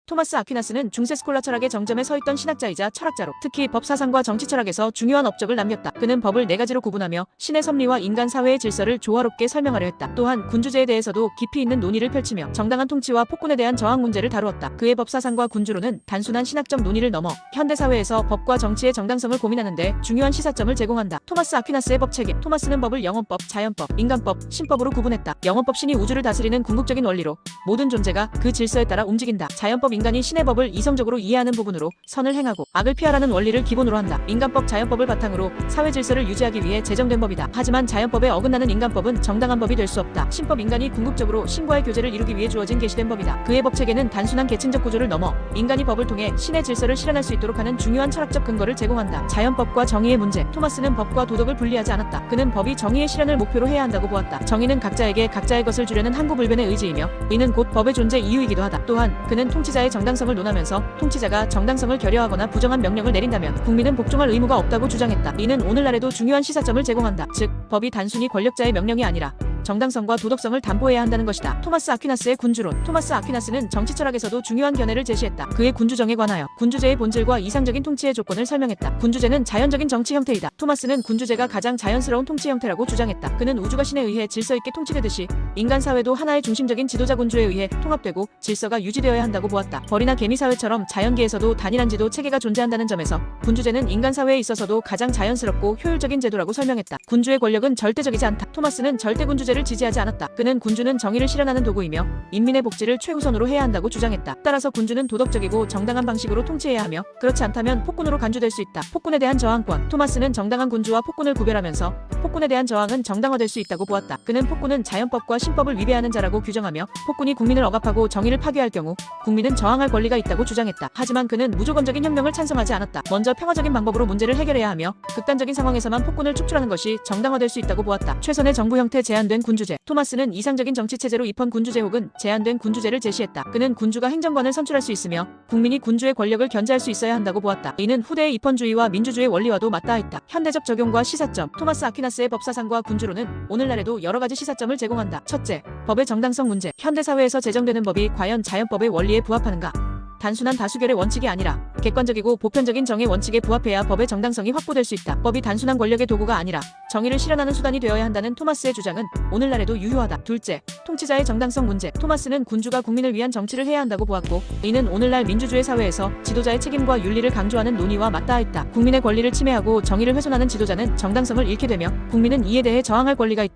토마스 아퀴나스는 중세 스콜라 철학의 정점에 서 있던 신학자이자 철학자로 특히 법 사상과 정치 철학에서 중요한 업적을 남겼다. 그는 법을 네 가지로 구분하며 신의 섭리와 인간 사회의 질서를 조화롭게 설명하려 했다. 또한 군주제에 대해서도 깊이 있는 논의를 펼치며 정당한 통치와 폭군에 대한 저항 문제를 다루었다. 그의 법 사상과 군주론은 단순한 신학적 논의를 넘어 현대 사회에서 법과 정치의 정당성을 고민하는데 중요한 시사점을 제공한다. 토마스 아퀴나스의 법 체계. 토마스는 법을 영혼법, 자연법, 인간법, 신법으로 구분했다. 영혼법 신이 우주를 다스리는 궁극적인 원리로 모든 존재가 그 질서에 따라 움직인다. 자연법 인간이 신의 법을 이성적으로 이해하는 부분으로 선을 행하고 악을 피하라는 원리를 기본으로 한다. 인간법 자연법을 바탕으로 사회 질서를 유지하기 위해 제정된 법이다. 하지만 자연법에 어긋나는 인간법은 정당한 법이 될 수 없다. 신법 인간이 궁극적으로 신과의 교제를 이루기 위해 주어진 계시된 법이다. 그의 법 체계는 단순한 계층적 구조를 넘어 인간이 법을 통해 신의 질서를 실현할 수 있도록 하는 중요한 철학적 근거를 제공한다. 자연법과 정의의 문제. 토마스는 법과 도덕을 분리하지 않았다. 그는 법이 정의의 실현을 목표로 해야 한다고 보았다. 정의는 각자에게 각자의 것을 주려는 항구불변의 의지이며 의는 곧 법의 존재 이유이기도 하다. 또한 그는 통치자의 정당성을 논하면서 통치자가 정당성을 결여하거나 부정한 명령을 내린다면 국민은 복종할 의무가 없다고 주장했다. 이는 오늘날에도 중요한 시사점을 제공한다. 즉, 법이 단순히 권력자의 명령이 아니라 정당성과 도덕성을 담보해야 한다는 것이다. 토마스 아퀴나스의 군주론. 토마스 아퀴나스는 정치 철학에서도 중요한 견해를 제시했다. 그의 군주정에 관하여 군주제의 본질과 이상적인 통치의 조건을 설명했다. 군주제는 자연적인 정치 형태이다. 토마스는 군주제가 가장 자연스러운 통치 형태라고 주장했다. 그는 우주가 신에 의해 질서 있게 통치되듯이 인간 사회도 하나의 중심적인 지도자 군주에 의해 통합되고 질서가 유지되어야 한다고 보았다. 벌이나 개미 사회처럼 자연계에서도 단일한 지도 체계가 존재한다는 점에서 군주제는 인간 사회에 있어서도 가장 자연스럽고 효율적인 제도라고 설명했다. 군주의 권력은 절대적이지 않다. 토마스는 절대 군주제를 지지하지 않았다. 그는 군주는 정의를 실현하는 도구이며 인민의 복지를 최우선으로 해야 한다고 주장했다. 따라서 군주는 도덕적이고 정당한 방식으로 통치해야 하며 그렇지 않다면 폭군으로 간주될 수 있다. 폭군에 대한 저항권. 토마스는 정당한 군주와 폭군을 구별하면서 폭군에 대한 저항은 정당화될 수 있다고 보았다. 그는 폭군은 자연법과 신법을 위배하는 자라고 규정하며 폭군이 국민을 억압하고 정의를 파괴할 경우 국민은 저항할 권리가 있다고 주장했다. 하지만 그는 무조건적인 혁명을 찬성하지 않았다. 먼저 평화적인 방법으로 문제를 해결해야 하며 극단적인 상황에서만 폭군을 축출하는 것이 정당화될 수 있다고 보았다. 최선의 정부 형태 제한된 군주제. 토마스는 이상적인 정치체제로 입헌 군주제 혹은 제한된 군주제를 제시했다. 그는 군주가 행정관을 선출할 수 있으며 국민이 군주의 권력을 견제할 수 있어야 한다고 보았다. 이는 후대의 입헌주의와 민주주의 원리와도 맞닿아있다. 현대적 적용과 시사점. 토마스 아퀴나스의 법사상과 군주론은 오늘날에도 여러 가지 시사점을 제공한다. 첫째, 법의 정당성 문제. 현대 사회에서 제정되는 법이 과연 자연법의 원리에 부합하는가? 단순한 다수결의 원칙이 아니라 객관적이고 보편적인 정의 원칙에 부합해야 법의 정당성이 확보될 수 있다. 법이 단순한 권력의 도구가 아니라 정의를 실현하는 수단이 되어야 한다는 토마스의 주장은 오늘날에도 유효하다. 둘째, 통치자의 정당성 문제. 토마스는 군주가 국민을 위한 정치를 해야 한다고 보았고 이는 오늘날 민주주의 사회에서 지도자의 책임과 윤리를 강조하는 논의와 맞닿아있다. 국민의 권리를 침해하고 정의를 훼손하는 지도자는 정당성을 잃게 되며 국민은 이에 대해 저항할 권리가 있다.